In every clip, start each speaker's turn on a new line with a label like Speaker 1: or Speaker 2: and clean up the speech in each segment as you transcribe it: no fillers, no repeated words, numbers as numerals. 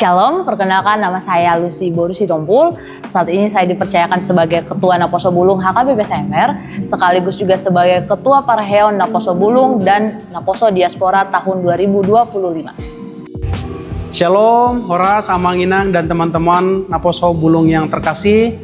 Speaker 1: Shalom, perkenalkan nama saya Lucy Borusitompul. Saat ini saya dipercayakan sebagai Ketua Naposo Bulung HKBP Semper, sekaligus juga sebagai Ketua Parheon Naposo Bulung dan Naposo Diaspora tahun 2025.
Speaker 2: Shalom, Horas, Amanginang, dan teman-teman Naposo Bulung yang terkasih.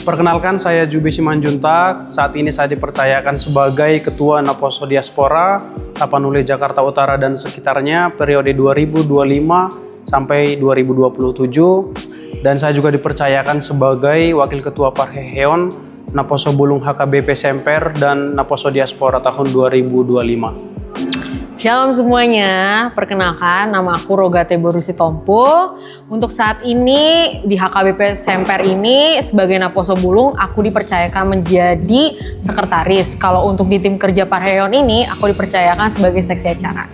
Speaker 2: Perkenalkan, saya Jubi Simanjuntak. Saat ini saya dipercayakan sebagai Ketua Naposo Diaspora Tapanuli Jakarta Utara dan sekitarnya periode 2025 sampai 2027, dan saya juga dipercayakan sebagai Wakil Ketua Parheon Naposo Bulung HKBP Semper dan Naposo Diaspora tahun 2025.
Speaker 3: Shalom semuanya, perkenalkan nama aku Rogate Borusitompul. Untuk saat ini di HKBP Semper ini sebagai Naposo Bulung aku dipercayakan menjadi sekretaris. Kalau untuk di tim kerja Parheon ini aku dipercayakan sebagai seksi acara.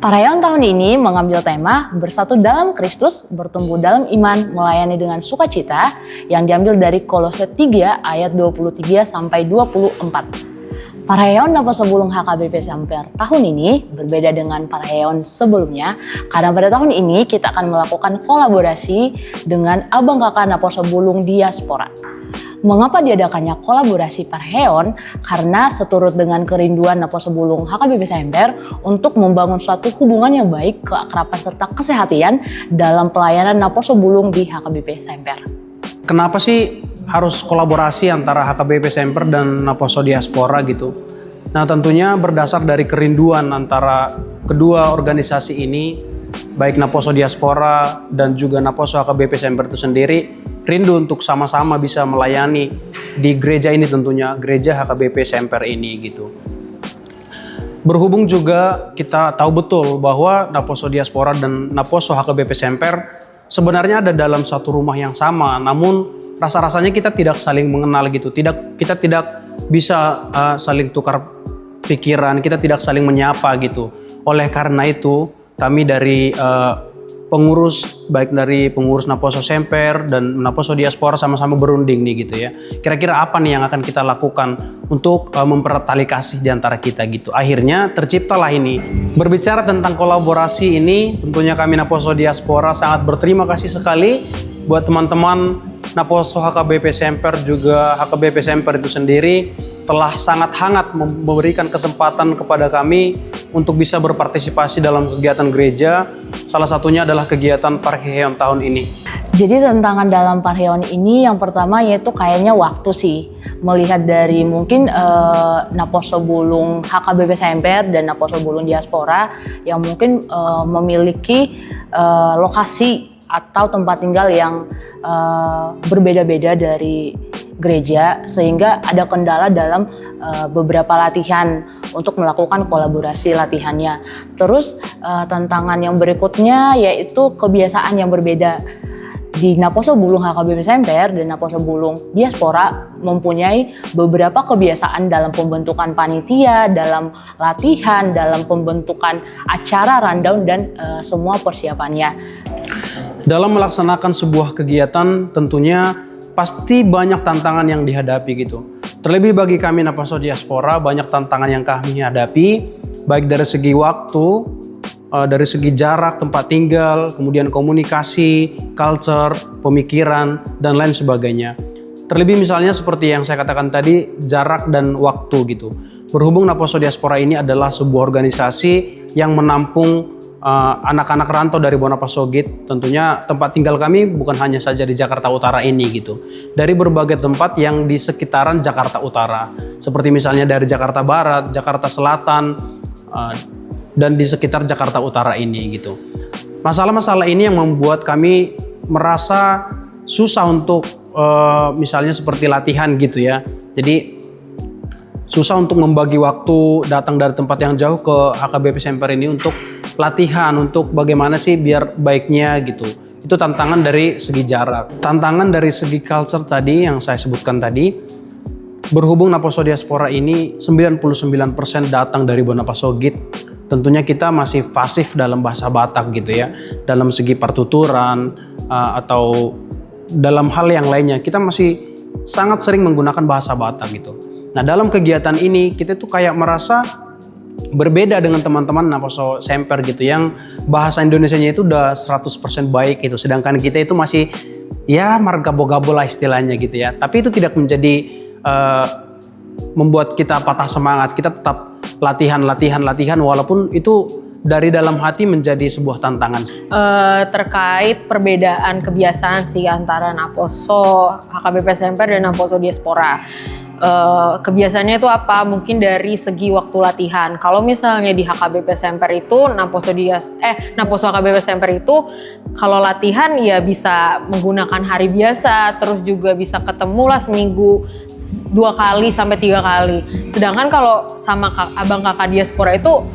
Speaker 1: Parheon tahun ini mengambil tema Bersatu dalam Kristus, bertumbuh dalam iman, melayani dengan sukacita, yang diambil dari Kolose 3 ayat 23 sampai 24. Parheon Naposo Bulung HKBP Semper tahun ini berbeda dengan Parheon sebelumnya, karena pada tahun ini kita akan melakukan kolaborasi dengan abang kakak Naposo Bulung Diaspora. Mengapa diadakannya kolaborasi Parheon? Karena seturut dengan kerinduan Naposo Bulung HKBP Semper untuk membangun suatu hubungan yang baik, keakraban serta kesehatian dalam pelayanan Naposo Bulung di HKBP Semper.
Speaker 2: Kenapa sih harus kolaborasi antara HKBP Semper dan Naposo Diaspora gitu? Nah, tentunya berdasar dari kerinduan antara kedua organisasi ini, baik Naposo Diaspora dan juga Naposo HKBP Semper itu sendiri, rindu untuk sama-sama bisa melayani di gereja ini, tentunya gereja HKBP Semper ini gitu. Berhubung juga kita tahu betul bahwa Naposo Diaspora dan Naposo HKBP Semper sebenarnya ada dalam satu rumah yang sama, namun rasa-rasanya kita tidak saling mengenal gitu. Kita tidak bisa saling tukar pikiran, kita tidak saling menyapa gitu. Oleh karena itu, kami dari pengurus, baik dari pengurus Naposo Semper dan Naposo Diaspora sama-sama berunding nih gitu ya. Kira-kira apa nih yang akan kita lakukan untuk mempererat tali kasih di antara kita gitu. Akhirnya terciptalah ini. Berbicara tentang kolaborasi ini, tentunya kami Naposo Diaspora sangat berterima kasih sekali buat teman-teman Naposo HKBP Semper juga HKBP Semper itu sendiri telah sangat hangat memberikan kesempatan kepada kami untuk bisa berpartisipasi dalam kegiatan gereja. Salah satunya adalah kegiatan Parheon tahun ini.
Speaker 1: Jadi tantangan dalam Parheon ini yang pertama yaitu kayaknya waktu sih. Melihat dari mungkin Naposo Bulung HKBP Semper dan Naposo Bulung Diaspora yang mungkin memiliki lokasi atau tempat tinggal yang berbeda-beda dari gereja, sehingga ada kendala dalam beberapa latihan untuk melakukan kolaborasi latihannya. Terus tantangan yang berikutnya yaitu kebiasaan yang berbeda. Di Naposo Bulung HKBP Semper dan Naposo Bulung Diaspora mempunyai beberapa kebiasaan dalam pembentukan panitia, dalam latihan, dalam pembentukan acara rundown dan semua persiapannya.
Speaker 2: Dalam melaksanakan sebuah kegiatan tentunya pasti banyak tantangan yang dihadapi gitu. Terlebih bagi kami Naposo Diaspora, banyak tantangan yang kami hadapi, baik dari segi waktu, dari segi jarak tempat tinggal, kemudian komunikasi, culture, pemikiran, dan lain sebagainya. Terlebih misalnya seperti yang saya katakan tadi, jarak dan waktu gitu. Berhubung Naposo Diaspora ini adalah sebuah organisasi yang menampung anak-anak rantau dari Bonapasogit, tentunya tempat tinggal kami bukan hanya saja di Jakarta Utara ini gitu. Dari berbagai tempat yang di sekitaran Jakarta Utara, seperti misalnya dari Jakarta Barat, Jakarta Selatan, dan di sekitar Jakarta Utara ini gitu. Masalah-masalah ini yang membuat kami merasa susah untuk misalnya seperti latihan gitu ya. Jadi susah untuk membagi waktu datang dari tempat yang jauh ke HKBP Semper ini untuk latihan untuk bagaimana sih biar baiknya gitu. Itu tantangan dari segi jarak. Tantangan dari segi culture tadi yang saya sebutkan tadi, berhubung Naposo Diaspora ini 99% datang dari Bonapasogit, tentunya kita masih fasih dalam bahasa Batak gitu ya. Dalam segi partuturan atau dalam hal yang lainnya, kita masih sangat sering menggunakan bahasa Batak gitu. Nah, dalam kegiatan ini kita tuh kayak merasa berbeda dengan teman-teman Naposo Semper gitu yang bahasa Indonesianya itu udah 100% baik gitu, sedangkan kita itu masih ya margabo-gabo lah istilahnya gitu ya. Tapi itu tidak menjadi membuat kita patah semangat. Kita tetap latihan walaupun itu dari dalam hati menjadi sebuah tantangan.
Speaker 3: Terkait perbedaan kebiasaan sih antara Naposo HKBP Semper dan Naposo Diaspora. Kebiasaannya itu apa? Mungkin dari segi waktu latihan. Kalau misalnya di HKBP Semper itu Naposo HKBP Semper itu kalau latihan ya bisa menggunakan hari biasa, terus juga bisa ketemu lah seminggu 2 kali sampai 3 kali. Sedangkan kalau sama abang kakak diaspora itu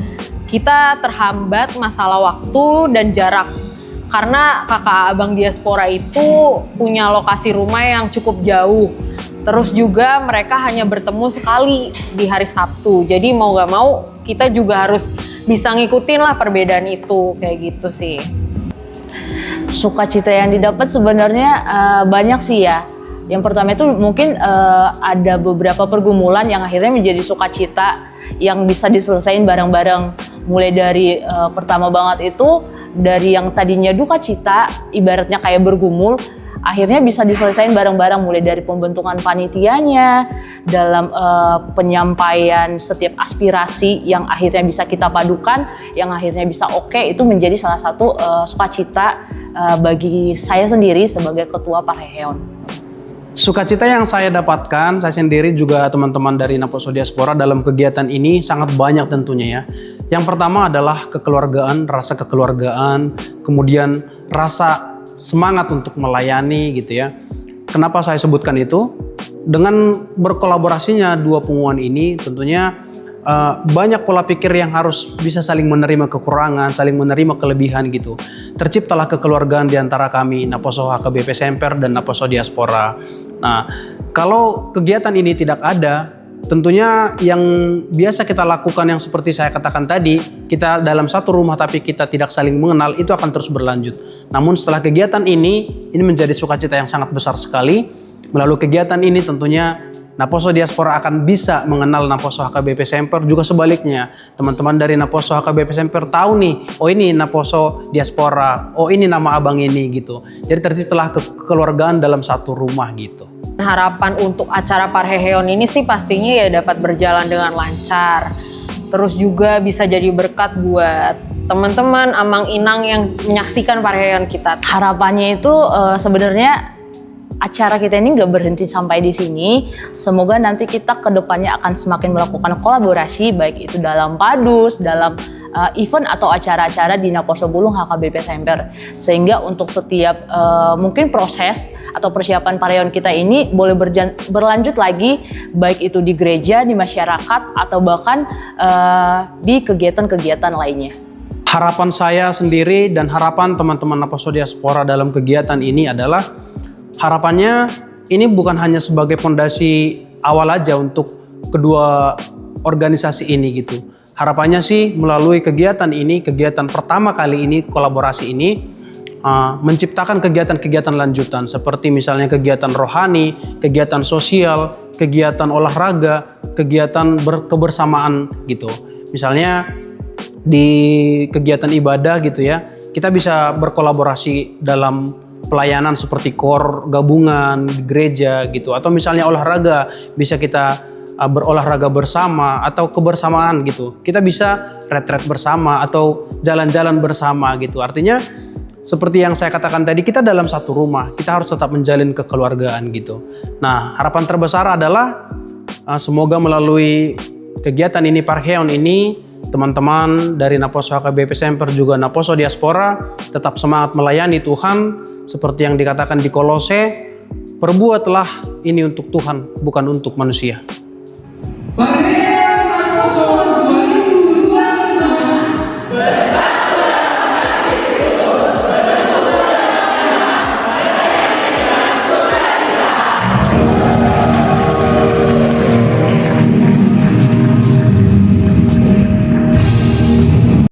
Speaker 3: kita terhambat masalah waktu dan jarak. Karena kakak abang diaspora itu punya lokasi rumah yang cukup jauh. Terus juga mereka hanya bertemu sekali di hari Sabtu. Jadi mau gak mau kita juga harus bisa ngikutin lah perbedaan itu. Kayak gitu sih.
Speaker 1: Sukacita yang didapat sebenarnya banyak sih ya. Yang pertama itu mungkin ada beberapa pergumulan yang akhirnya menjadi sukacita yang bisa diselesaikan bareng-bareng. Mulai dari pertama banget itu dari yang tadinya duka cita, ibaratnya kayak bergumul, akhirnya bisa diselesaikan bareng-bareng. Mulai dari pembentukan panitianya, dalam penyampaian setiap aspirasi yang akhirnya bisa kita padukan, yang akhirnya bisa oke, itu menjadi salah satu sukacita bagi saya sendiri sebagai ketua Parheon.
Speaker 2: Sukacita yang saya dapatkan, saya sendiri juga teman-teman dari Naposo Diaspora dalam kegiatan ini sangat banyak tentunya ya. Yang pertama adalah kekeluargaan, rasa kekeluargaan, kemudian rasa semangat untuk melayani gitu ya. Kenapa saya sebutkan itu? Dengan berkolaborasinya dua pengumuman ini tentunya banyak pola pikir yang harus bisa saling menerima kekurangan, saling menerima kelebihan gitu. Terciptalah kekeluargaan di antara kami, Naposo HKBP Semper dan Naposo Diaspora. Nah, kalau kegiatan ini tidak ada, tentunya yang biasa kita lakukan yang seperti saya katakan tadi, kita dalam satu rumah tapi kita tidak saling mengenal, itu akan terus berlanjut. Namun setelah kegiatan ini menjadi sukacita yang sangat besar sekali. Melalui kegiatan ini tentunya Naposo Diaspora akan bisa mengenal Naposo HKBP Semper, juga sebaliknya. Teman-teman dari Naposo HKBP Semper tahu nih, oh ini Naposo Diaspora, oh ini nama abang ini gitu. Jadi terciptalah kekeluargaan dalam satu rumah gitu.
Speaker 3: Harapan untuk acara Parheon ini sih pastinya ya dapat berjalan dengan lancar. Terus juga bisa jadi berkat buat teman-teman Amang Inang yang menyaksikan Parheon kita.
Speaker 1: Harapannya itu sebenarnya acara kita ini nggak berhenti sampai di sini. Semoga nanti kita ke depannya akan semakin melakukan kolaborasi, baik itu dalam padus, dalam event atau acara-acara di Naposo Bulung HKBP Semper. Sehingga untuk setiap mungkin proses atau persiapan Parheon kita ini boleh berlanjut lagi, baik itu di gereja, di masyarakat, atau bahkan di kegiatan-kegiatan lainnya.
Speaker 2: Harapan saya sendiri dan harapan teman-teman Naposo Diaspora dalam kegiatan ini adalah harapannya ini bukan hanya sebagai fondasi awal aja untuk kedua organisasi ini gitu. Harapannya sih melalui kegiatan ini, kegiatan pertama kali ini, kolaborasi ini, menciptakan kegiatan-kegiatan lanjutan seperti misalnya kegiatan rohani, kegiatan sosial, kegiatan olahraga, kegiatan kebersamaan gitu. Misalnya di kegiatan ibadah gitu ya, kita bisa berkolaborasi dalam pelayanan seperti kor gabungan di gereja gitu, atau misalnya olahraga bisa kita berolahraga bersama atau kebersamaan gitu. Kita bisa retret bersama atau jalan-jalan bersama gitu. Artinya seperti yang saya katakan tadi, kita dalam satu rumah, kita harus tetap menjalin kekeluargaan gitu. Nah, harapan terbesar adalah semoga melalui kegiatan ini, Parheon ini, teman-teman dari Naposo HKBP Semper juga Naposo Diaspora tetap semangat melayani Tuhan seperti yang dikatakan di Kolose, perbuatlah ini untuk Tuhan, bukan untuk manusia.